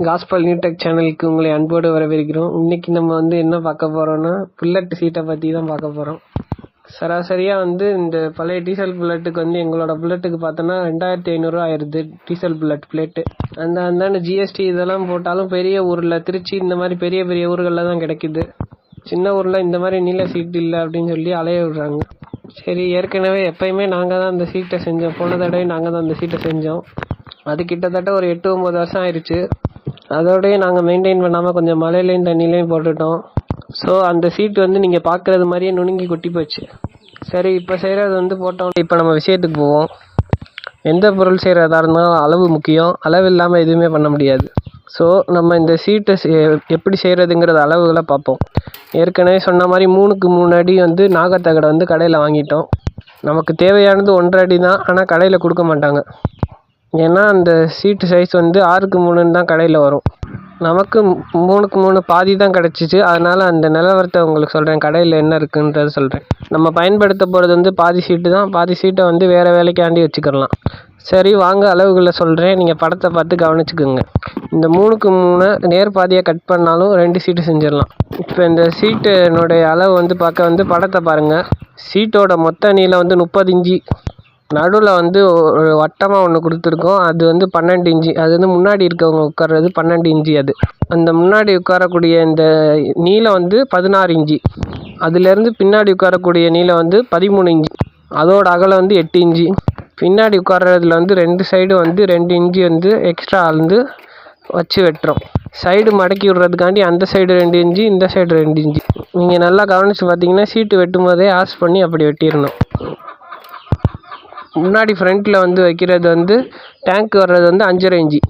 Gospel new tech சேனலுக்கு உங்களை அன்போடு வரவேற்கிறோம். இன்னைக்கு நம்ம என்ன பார்க்க போறோம்னா, புல்லட் சீட்டை பற்றி தான் பார்க்க போகிறோம். சராசரியாக இந்த பழைய டீசல் புல்லட்டுக்கு எங்களோட புல்லட்டுக்கு பார்த்தோன்னா 2500 ஆயிடுது டீசல் புல்லட் பிளேட்டு. அந்தாண்ட ஜிஎஸ்டி இதெல்லாம் போட்டாலும் பெரிய ஊரில் திருச்சி இந்த மாதிரி பெரிய பெரிய ஊர்களில் தான் கிடைக்குது. சின்ன ஊரில் இந்த மாதிரி நீல சீட் இல்லை அப்படின்னு சொல்லி அலைய விடுறாங்க. சரி, ஏற்கனவே எப்பயுமே நாங்கள் தான் அந்த சீட்டை செஞ்சோம். போன தடவை நாங்கள் தான் அந்த சீட்டை செஞ்சோம். அது கிட்டத்தட்ட ஒரு 8-9 வருஷம் ஆயிடுச்சு. அதோடய நாங்கள் மெயின்டைன் பண்ணாமல் கொஞ்சம் மழையிலையும் தண்ணிலையும் போட்டுட்டோம். ஸோ அந்த சீட்டு நீங்கள் பார்க்குறது மாதிரியே நுணுங்கி கொட்டி போச்சு. சரி, இப்போ செய்கிறது போட்டோம். இப்போ நம்ம விஷயத்துக்கு போவோம். எந்த பொருள் செய்கிறதா இருந்தாலும் அளவு முக்கியம். அளவு இல்லாமல் எதுவுமே பண்ண முடியாது. ஸோ நம்ம இந்த சீட்டை எப்படி செய்கிறதுங்கிறத அளவுகளை பார்ப்போம். ஏற்கனவே சொன்ன மாதிரி 3க்கு 3 அடி நாகத்தகடை கடையில் வாங்கிட்டோம். நமக்கு தேவையானது 1.5 அடி தான், ஆனால் கடையில் கொடுக்க மாட்டாங்க. ஏன்னா அந்த சீட்டு சைஸ் 6க்கு 3ன்னு தான் கடையில் வரும். நமக்கு 3க்கு 3 பாதி தான் கிடச்சிச்சு. அதனால் அந்த நிலவரத்தை உங்களுக்கு சொல்கிறேன், கடையில் என்ன இருக்குன்றதை சொல்கிறேன். நம்ம பயன்படுத்த போகிறது பாதி சீட்டு தான். பாதி சீட்டை வேறு வேலைக்காண்டி வச்சுக்கலாம். சரி, வாங்க அளவுகளை சொல்கிறேன். நீங்கள் படத்தை பார்த்து கவனிச்சுக்கோங்க. இந்த 3க்கு 3 நேர் பாதியாக கட் பண்ணாலும் 2 சீட்டு செஞ்சிடலாம். இப்போ இந்த சீட்டினுடைய அளவு பார்க்க படத்தை பாருங்கள். சீட்டோட மொத்த நீளம் 30 இன்ச்சு. நடுவில் ஒரு வட்டமாக ஒன்று கொடுத்துருக்கோம். அது 12 இன்ச்சு. அது முன்னாடி இருக்கவங்க உட்கார்றது 12 இன்ச்சு. அது அந்த முன்னாடி உட்காரக்கூடிய இந்த நீளம் 16 இன்ச்சு. அதுலேருந்து பின்னாடி உட்காரக்கூடிய நீளம் 13 இன்ச்சு. அதோட அகலம் 8 இன்ச்சு. பின்னாடி உட்கார்றதுல 2 சைடு 2 இன்ச்சு எக்ஸ்ட்ரா வச்சு வெட்டுறோம். சைடு மடக்கி விடுறதுக்காண்டி அந்த சைடு 2 இன்ச்சு, இந்த சைடு 2 இன்ச்சு. நீங்கள் நல்லா கவனித்து பார்த்தீங்கன்னா சீட்டு வெட்டும் போதே ஆஸ் பண்ணி அப்படி வெட்டிடணும். முன்னாடி ஃப்ரண்ட்டில் வைக்கிறது டேங்க் வர்றது 5.5 இன்ச்சு.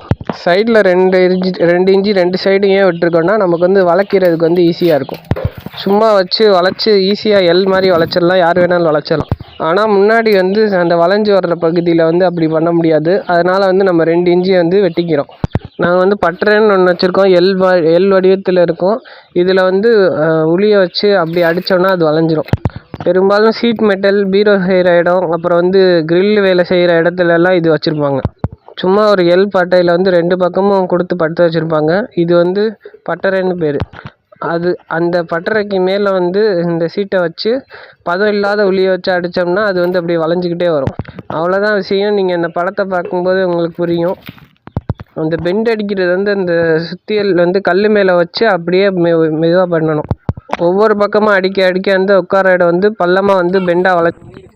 சைடில் 2 இன்ச்சு 2 சைடு ஏன் விட்டுருக்கோன்னா நமக்கு வளைக்கிறதுக்கு ஈஸியாக இருக்கும். சும்மா வச்சு வளைச்சி ஈஸியாக எல் மாதிரி வளைச்சிடலாம், யார் வேணாலும் வளைச்சிடலாம். ஆனால் முன்னாடி அந்த வளைஞ்சி வர்ற பகுதியில் அப்படி பண்ண முடியாது. அதனால் நம்ம 2 இன்ச்சு வெட்டிக்கிறோம். நாங்கள் பட்டறைன்னு ஒன்று வச்சுருக்கோம். எல் வடிவத்தில் இருக்கும். இதில் உளியை வச்சு அப்படி அடித்தோன்னா அது வளைஞ்சிரும். பெரும்பாலும் சீட் மெட்டல், பீரோ செய்கிற இடம், அப்புறம் கிரில் வேலை செய்கிற இடத்துலலாம் இது வச்சுருப்பாங்க. சும்மா ஒரு எல் பட்டையில் 2 பக்கமும் கொடுத்து படுத்து வச்சுருப்பாங்க. இது பட்டறைன்னு பேர். அந்த பட்டறைக்கு மேலே இந்த சீட்டை வச்சு பதம் இல்லாத உளியை வச்சு அடித்தோம்னா அது அப்படியே வளைஞ்சிக்கிட்டே வரும். அவ்வளோதான் விஷயம். நீங்கள் இந்த படத்தை பார்க்கும்போது உங்களுக்கு புரியும். அந்த பெண்ட் அடிக்கிறது அந்த சுத்தியல் கல் மேலே வச்சு அப்படியே மெதுவாக பண்ணணும். ஒவ்வொரு பக்கமாக அடிக்க அடிக்க உட்கார இடம் பள்ளமாக பெண்டாக வளைச்சி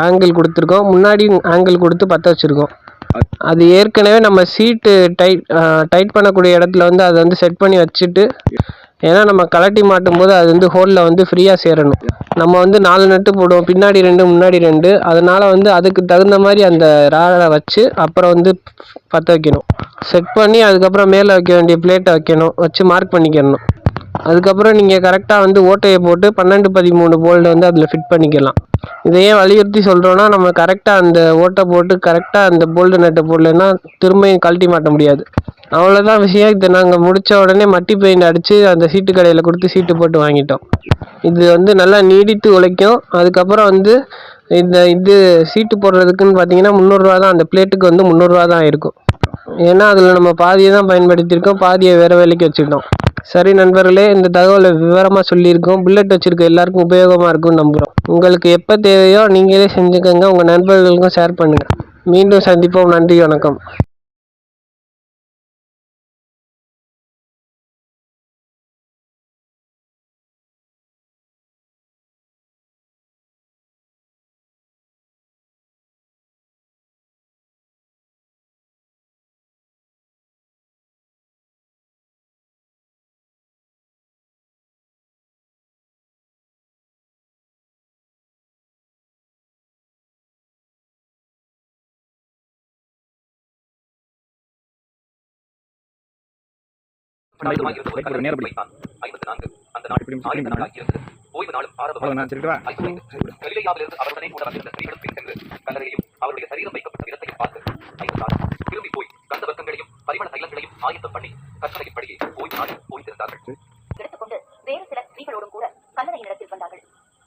ஆங்கிள் கொடுத்துருக்கோம். முன்னாடி ஆங்கிள் கொடுத்து பற்ற வச்சுருக்கோம். அது ஏற்கனவே நம்ம சீட்டு டைட் பண்ணக்கூடிய இடத்துல அதை செட் பண்ணி வச்சுட்டு, ஏன்னா நம்ம கலட்டி மாட்டும் போது அது ஹோலில் ஃப்ரீயாக சேரணும். நம்ம 4 நட்டு போடுவோம், பின்னாடி 2 முன்னாடி 2. அதனால் அதுக்கு தகுந்த மாதிரி அந்த ராடை வச்சு அப்புறம் பற்ற வைக்கணும். செட் பண்ணி அதுக்கப்புறம் மேலே வைக்க வேண்டிய பிளேட்டை வச்சு மார்க் பண்ணிக்கணும். அதுக்கப்புறம் நீங்கள் கரெக்டாக ஓட்டையை போட்டு 12-13 போல்டு அதில் ஃபிட் பண்ணிக்கலாம். இதையே வலியுறுத்தி சொல்கிறோன்னா, நம்ம கரெக்டாக அந்த ஓட்டை போட்டு கரெக்டாக அந்த போல்டு நட்டை போடலைன்னா திரும்பியும் கழட்டி மாட்ட முடியாது. அவ்வளோதான் விஷயம். இதை நாங்கள் முடித்த உடனே மட்டி பெயிண்ட் அடித்து அந்த சீட்டு கடையில் கொடுத்து சீட்டு போட்டு வாங்கிட்டோம். இது நல்லா நீடித்து உழைக்கும். அதுக்கப்புறம் இது சீட்டு போடுறதுக்குன்னு பார்த்தீங்கன்னா 300 ரூபா தான். அந்த பிளேட்டுக்கு 300 ரூபா தான் இருக்கும். ஏன்னா அதில் நம்ம பாதியை தான் பயன்படுத்தியிருக்கோம், பாதியை வேறு வேலைக்கு வச்சுக்கிட்டோம். சரி நண்பர்களே, இந்த தகவலை விவரமாக சொல்லியிருக்கோம். புல்லட் வச்சுருக்க எல்லாருக்கும் உபயோகமாக இருக்கும்னு நம்புகிறோம். உங்களுக்கு எப்போ தேவையோ நீங்களே செஞ்சுக்கோங்க, உங்கள் நண்பர்களுக்கும் ஷேர் பண்ணுங்கள். மீண்டும் சந்திப்போம். நன்றி, வணக்கம். ஓய்வு நாளும் கலிலேயாவிலிருந்து அவருடனே கூட வந்திருந்த ஸ்திரீகளும் பின் சென்று கல்லறையையும் அவருடைய சரீரம் வைக்கப்பட்ட விதத்தையும் பார்த்து 5 நாள் திரும்பி போய் கந்த வர்க்கங்களையும் பரிமள தைலங்களையும் ஆயத்தம் பண்ணி கற்பனையின்படியே ஓய்வு நாளில் ஓய்ந்திருந்தார்கள். எடுத்துக்கொண்டு வேறு சில ஸ்திரீகளோடும் கூட கல்லறை இடத்தில் வந்தார்கள்.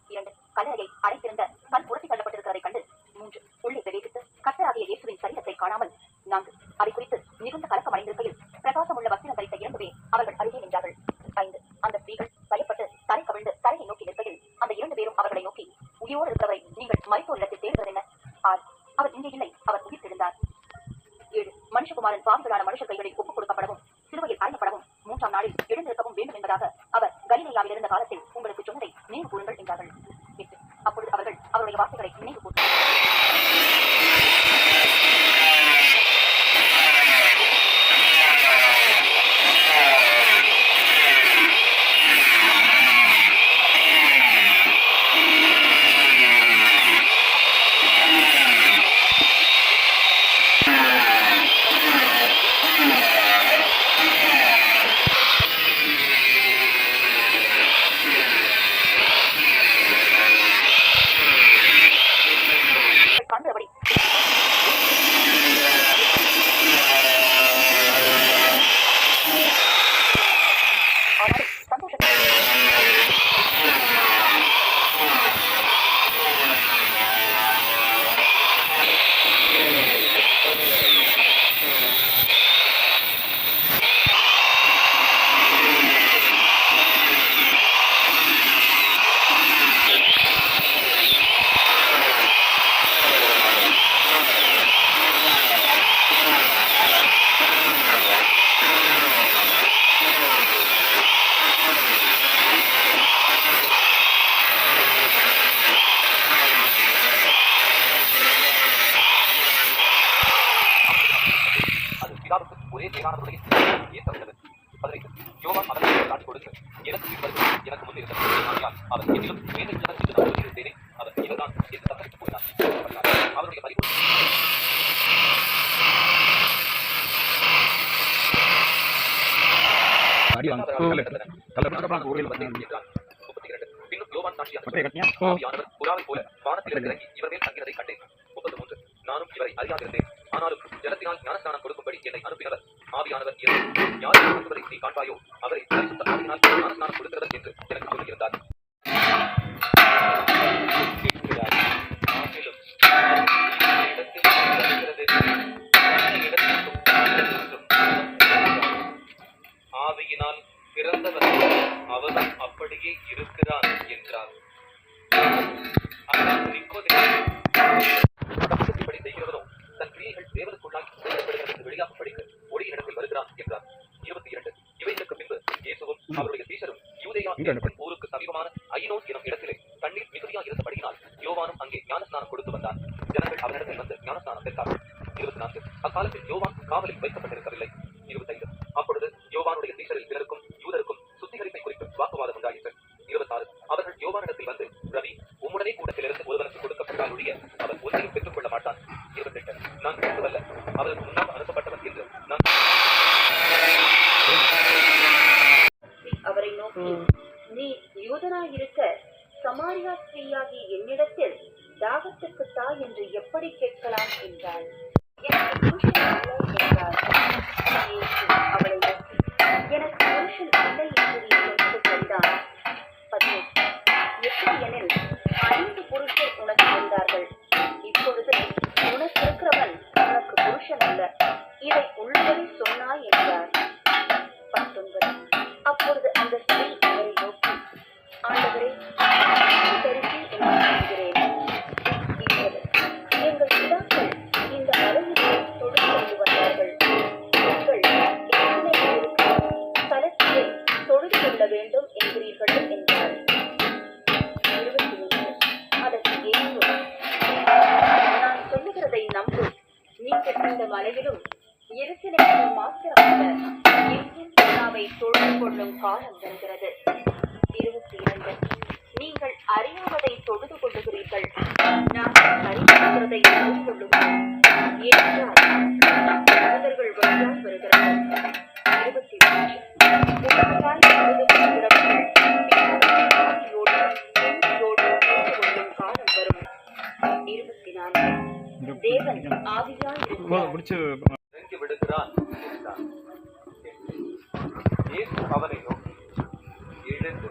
2 கல்லறையை அடைத்திருந்த கல் புரட்டி தள்ளப்பட்டிருக்கிறதை கண்டு 3 உள்ளே பிரவேசித்து கர்த்தராகிய இயேசுவின் சரீரத்தை காணாமல் 4 அதை குறித்து மிகுந்த கலக்கம் அடைந்திருக்கையில் பிரகாசம் உள்ள வஸ்திரம் தரித்த 2 பேர் அவர்கள் அருகே நின்றார்கள். 5 அந்த ஸ்திரீகள் பயப்பட்டு தரை கவிழ்ந்து தரையை நோக்கி நிற்கையில் அந்த 2 பேரும் அவர்களை நோக்கி, உயிரோடு இருக்கிறவரை நீங்கள் மரித்தோர் இடத்தில் தேடுகிறது என்ன? 6 அவர் இங்கே இல்லை, அவர் உயிர் தெழுந்தார். 7 மனுஷகுமாரன் பாவிகளான மனுஷர் கைகளில் ஒப்புக் கொடுக்கப்படவும் சிலுவையில் அறையப்படவும் 3ஆம் நாளில் எழுந்திருக்கவும் வேண்டும் என்பதாக அவர் கலிலேயாவில் இருந்த காலத்தில் உங்களுக்கு சொன்னதை நினைவு கூறுங்கள் என்றார்கள். 8 அப்பொழுது அவர்கள் அவருடைய வார்த்தைகளை நினைவு கூர்ந்தார்கள். ஒரே தேவானவருடைய ஏற்பட்டது. 15 யோவான் அவர்களுக்கு காட்சி கொடுத்து, எனக்கு முன் இருந்தது அவர் என்னிலும் மேலே இருந்தேனே அவர் இவர்தான் என்று தத்தளித்து கூறினார். அவருடைய பரிபூர்ண பின்னும் யோவான் சாட்சியாக புறாவை போல வானத்தில் இறங்கி இவர் மேல் தங்கினதை கண்டேன். 33 நானும் இவரை அறியாதிருந்தேன், ஆனாலும் ஜலத்தினால் ஞானஸ்நானம் கொடுக்கும்படி என்னை அனுப்பினவர் ஆவியானவர் யாரை அனுப்புவதை நீ காண்பாயோ அவரை பரிசுத்த ஆவியினால் ஞானஸ்நானம் கொடுக்கிறவர் என்று எனக்கு சொல்லியிருந்தார். ஆவியினால் பிறந்தவர் அவரும் அப்படியே இருக்கிறார் என்றார். படி செய்கிறவரும் தன் கிரியைகள் தேவனுக்குள்ளாய் என்று வெளியாக படிக்க ஒளியின் இடத்தில் வருகிறான் என்றார். 22 இவைகளுக்கு பின்பு இயேசுவும் அவருடைய சீஷரும் யூதேயா ஊருக்கு சமீபமான ஐனோஸ் எனும் இடத்திலே தண்ணீர் மிகுதியாக இருந்தபடியினால் யோவானும் அங்கே ஞானஸ்நானம் கொடுத்து வந்தார். ஜனங்கள் அவனிடத்தில் வந்து ஞானஸ்நானம் பெற்றார்கள். 24 அக்காலத்தில் யோவான் காவலில் வைக்கப்பட்டிருக்கவில்லை. 25 அப்பொழுது யோவானுடைய சீஷரில் சிலருக்கும் யூதருக்கும் சுத்திகரிப்பை குறித்து வாக்குவாதம் உண்டாயிற்று. 26 அவர்கள் யோவானிடத்தில் வந்து, ரவி, உம்முடனே கூட்டத்திலிருந்து ஒருவனுக்கு கொடுக்கப்பட்டால் ஒழிய அவர் ஒன்றையும் பெற்றுக் கொள்ள மாட்டான். 28 நான் கிறிஸ்துவல்ல, அவருக்கு முன்னாக அனுப்பப்பட்டவன் என்று நான் அவரை நோக்கி, நீ யூதனாயிருக்க சமாரியா ஸ்திரீயாகி என்னிடத்தில் தாகத்துக்கு தா என்று எப்படி கேட்கலாம் என்றாள். எனக்கு புருஷன் இல்லை என்றார். அவளை நோக்கி, எனக்கு புருஷன் இல்லை என்று நீ சொன்னது சரிதான். 18 எப்படி எனில் 5 புருஷர் உனக்கு இருந்தார்கள், இப்பொழுது உனக்கு இருக்கிறவன் உனக்கு புருஷன் அல்ல, இதை உள்ளபடி சொன்னாய் என்றார். 19 அப்பொழுது அந்த ஸ்திரீ அவரை நோக்கி, ஆண்டவரே, தரிசி என்று சொல்கிறேன். 20 எங்கள் பிதாக்கள் இந்த மலையிலே தொழுது கொண்டு வந்தார்கள், நீங்கள் தலத்திலே தொழுது கொள்ள வேண்டும் என்கிறீர்கள் என்றார். 21 அதற்கு இயேசு, நான் சொல்லுகிறதை நம்பு, நீங்கள் இந்த மலையிலும் எருசலேமில் மாத்திரமல்ல எங்கும் பிதாவை தொழுது கொள்ளும் காலம் வருகிறது. 22 நீங்கள் அறியாததை தொழுது கொள்ளுகிறீர்கள், நாங்கள் அறிந்திருக்கிறதை தொழுது கொள்ளுகிறோம், ஏனென்றால் மனிதர்கள் வழியாய் வருகிறார்கள். 23 இறங்கி விடுகிறான் என்றான். இயேசு அவனை நோக்கி, எழுந்து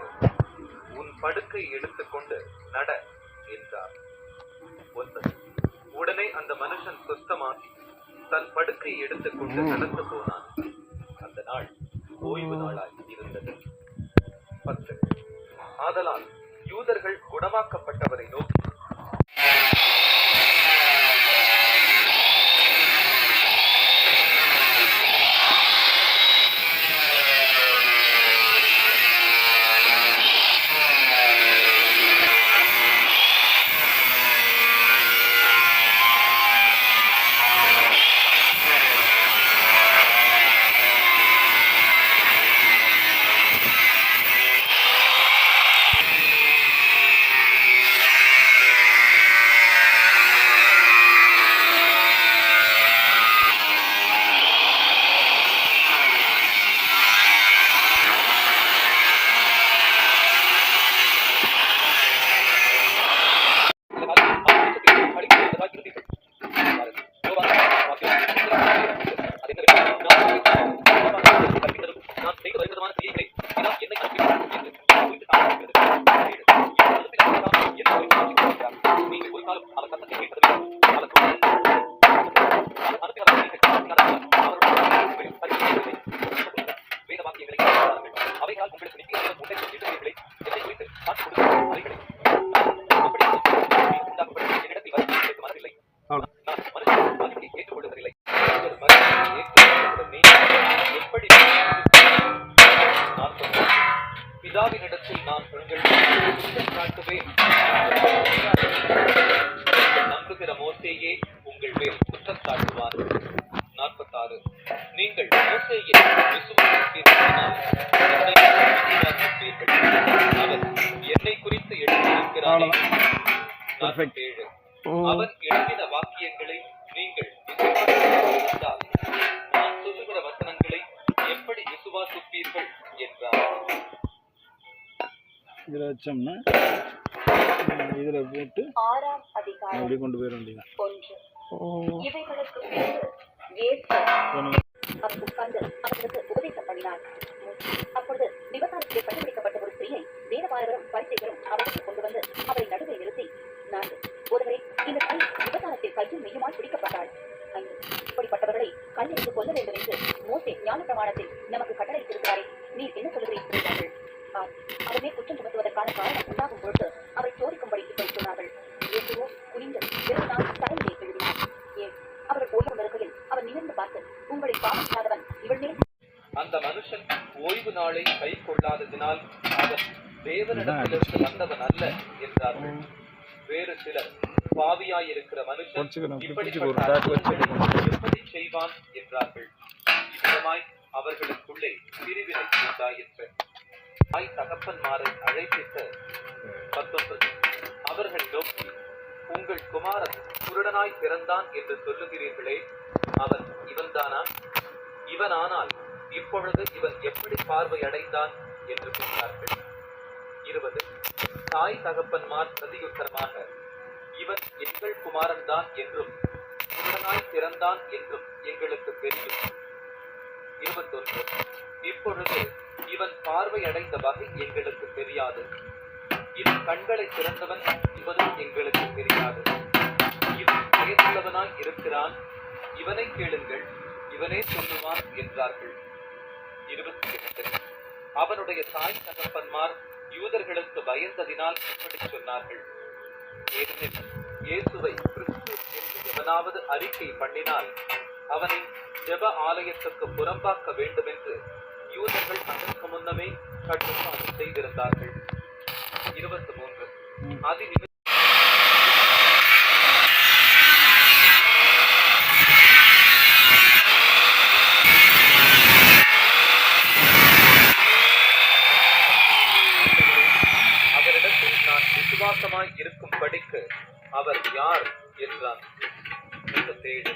உன் படுக்கை எடுத்துக்கொண்டு நட என்றார். 9. உடனே அந்த மனுஷன் சுத்தமாகி தன் படுக்கையை எடுத்துக்கொண்டு நடந்து போனான். அந்த நாள் ஓய்வு நாளாய் இருந்தது. 10. ஆதலால் யூதர்கள் குணமாக்கப்பட்டவரை நோக்கி, பிதாவினிடத்தில் நான் உங்கள் குற்றம் காட்டுவேன். நம்புகிற மோசேயே உங்கள் மேல் குற்றம் சாட்டுவார். 46. நீங்கள் மோசேயை விசுவாசிப்பீர்கள். அவர் என்னை குறித்து எழுதியிருக்கிறாரே. 47. அவன் எழுதின வாக்கியங்களை நீங்கள் விசுவாசித்தால் நான் சொல்லுகிற வசனங்களை எப்படி விசுவாசிப்பீர்கள் என்றார். இதில் வச்சோம்னா இதில் போட்டு 6ஆம் அதிகாரம் அப்படி கொண்டு போயிட வேண்டியது. 1. இவைகளுக்கு பின்பு இயேசு உட்கார்ந்து அவர்களுக்கு உபதேசம் பண்ணினார். அப்பொழுது விபச்சாரத்திலே கண்டுபிடிக்கப்பட்ட ஒரு ஸ்திரீயை வேதபாரகரும் பரிசேயரும் அவருக்கு கொண்டு வந்து அவரை நடுவே நிறுத்தி, 4. போதகரே, இந்த ஸ்திரீ விபச்சாரத்தில் கையும் மெய்யுமாய் பிடிக்கப்பட்டாள். 5. இப்படிப்பட்டவர்களை கல்லெறிந்து கொல்ல வேண்டும் என்று மோசே ஞான பிரமாணத்தில் நமக்கு கட்டளையிட்டிருக்கிறாரே, நீர் என்ன சொல்லுகிறீர் என்றார்கள். அவரே குற்றம் சுமத்துவதற்கான காரணம் உண்டாகும் பொழுது அவரை சோதிக்கும்படி இப்படி சொன்னார்கள். இயேசுவோ குனிந்து விரும்பினால் தலையிலே எழுதினார். அவர்கள் ஓய்வு கொண்டிருக்கையில் அவர் நிமிர்ந்து பார்த்து, உங்களை பாவம் செய்யாதவன் இவள் மேல். அந்த மனுஷன் ஓய்வு நாளை கை கொள்ளாததினால் அவன் தேவனிடத்திலிருந்து வந்தவன் அல்ல என்றார்கள். வேறு சிலர், பாவியாயிருக்கிற மனுஷன் எப்படி செய்வான் என்றார்கள். இவ்விதமாய் அவர்களுக்குள்ளே பிரிவினை உண்டாயிற்று. தாய் தகப்பன்மாரை அழைப்பித்த 19. அவர்கள் நோக்கி, உங்கள் குமாரன் குருடனாய் பிறந்தான் என்று சொல்லுகிறீர்களே, அவன் இவன்தானா? இவனானால் இப்பொழுது இவன் எப்படி பார்வை அடைந்தான் என்று சொன்னார்கள். 20. தாய் தகப்பன்மார் பிரதியுத்தரமாக, இவன் எங்கள் குமாரன் தான் என்றும் குருடனாய் பிறந்தான் என்றும் எங்களுக்கு தெரியும். 21. இப்பொழுது இவன் பார்வை அடைந்த வகை எங்களுக்கு தெரியாது. இவன் கண்களை திறந்தவன் என்பதும் எங்களுக்கு தெரியாது. இவன் பயனுள்ளவனாய் இருக்கிறான், இவனை கேளுங்கள், இவனே சொல்லுவான் என்றார்கள். 22. அவனுடைய தாய் தகப்பன்மார் யூதர்களுக்கு பயந்ததினால் இப்படி சொன்னார்கள். ஏனெனில் இயேசுவை கிறிஸ்து என்று எவனாவது அறிக்கை பண்ணினால் அவனை ஜெப ஆலயத்துக்கு புறம்பாக்க வேண்டும் என்று யூதர்கள் அதற்கு முன்னமே கட்டுப்பாடு செய்திருந்தார்கள். 23. அவரிடத்தில் நான் விசுவாசமாய் இருக்கும்படிக்கு அவர் யார் என்றான். 37.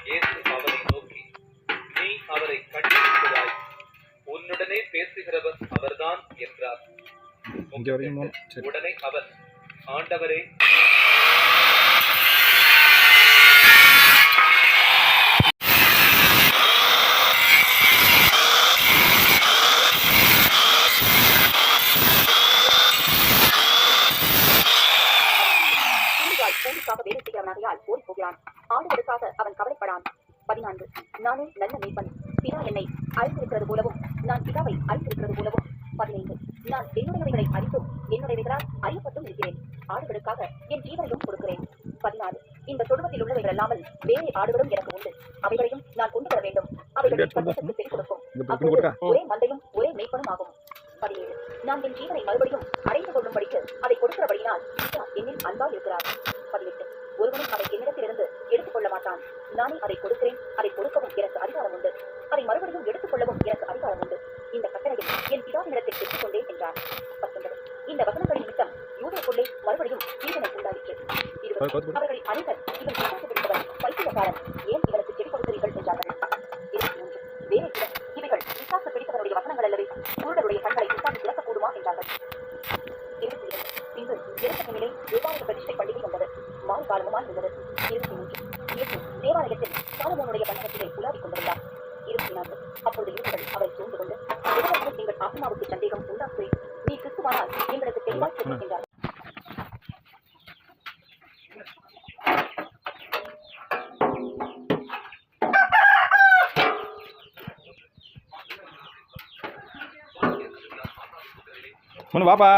இயேசு அவனை நோக்கி, நீ அவரை கண்டிருக்கிறாய், உன்னுடனே பேசுகிறவர் அவர்தான் என்றார். உடனே அவன், ஆண்டவரே, போகிறான். ஆடுகளுக்காக அவன் கவலைப்படான். 14 நானே நல்ல மேய்ப்பன். பிதா என்னை அழைத்திருக்கிறது போலவும் நான் பிதாவை அழைத்திருக்கிறது போலவும். 15 நான் என்னுடையவைகளை அறிந்தும் என்னுடையவைகளால் அறியப்பட்டும் இருக்கிறேன். ஆடுகளுக்காக என் ஜீவனையும் கொடுக்கிறேன். 16 இந்த தொழுவத்தில் உள்ளவைகள் அல்லாமல் வேறு ஆடுகளும் எனக்கு உண்டு. அவைகளையும் நான் கொண்டு வர வேண்டும். அவைகள் சத்தத்துக்கு செவி கொடுக்கும். அப்போது ஒரே மந்தையும் ஒரே மேய்ப்பனும் ஆகும். 17 நான் என் ஜீவனை மறுபடியும் அடைந்து கொள்ளும்படிக்கு அதை கொடுக்கிறபடினால் பிதா என்னில் அன்பாய் இருக்கிறார். 18 ஒருவனும் அதை என்னிடத்திலிருந்து எடுத்துக் கொள்ள மாட்டான். நானே அதை கொடுக்கிறேன். அதை கொடுக்கவும் எனக்கு அதிகாரம் உண்டு. அதை மறுபடியும் எடுத்துக் கொள்ளவும் எனக்கு அதிகாரம் உண்டு. இந்த கட்டளையை என் பிதாவினிடத்தில் பெற்றுக்கொண்டேன் என்றார். 19 இந்த வசனங்களின் நிமித்தம் யூதருக்குள்ளே மறுபடியும் தீர்தனை உண்டாயிற்று. 20 அவர்களில் அனைவர் இவன் பிசாசு பிடித்தவன், பைத்தியக்காரன், ஏன் இவனுக்கு செவி கொடுக்கிறீர்கள் என்றார்கள். 23 வேறே சிலர் இவைகள் பிசாசு பிடித்தவனுடைய வசனங்கள் அல்லவே, குருடருடைய கண்களை பிசாசு திறக்கக்கூடுமா என்றார்கள். 22 பின்பு எருசலேமிலே தேவாலய பிரதிஷ்டை பண்டிகை வந்தது. மாலை காலமுமாய் இருந்தது. 23 இயேசு தேவாலயத்தில் சாலமோனுடைய மண்டபத்திலே உலாவிக் கொண்டிருந்தார். 24 அப்பொழுது யூதர்கள் அவரை சூழ்ந்து கொண்டு, எவராலும் எங்கள் ஆத்மாவுக்கு சந்தேகம் உண்டாக்குகிறேன், நீ கிறிஸ்துவானால் எங்களுக்கு தெளிவாய் சொல்லும் என்றார். மனு வாப்பா.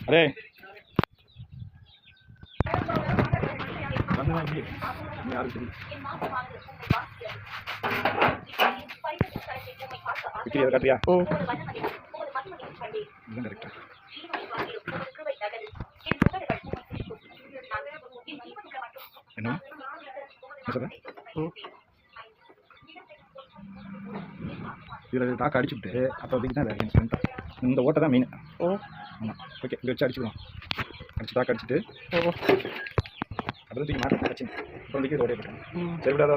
அரே காட்டியா கரெக்டா என்ன சொல்றேன். இதில் தாக்க அடிச்சுட்டு அப்போ அதுக்கு தான் வேறு ஸ்ட்ரென்த்தாக இந்த ஓட்டை தான் மெயின். ஆமாம் ஓகே இங்கே வச்சு அடிச்சுக்கலாம். அடிச்சு தாக்க அடிச்சுட்டு அப்புறம் தூக்கி மாட்டேன் அடிச்சு இப்போ வந்து ஓடே போட்டேன். சரி விடாத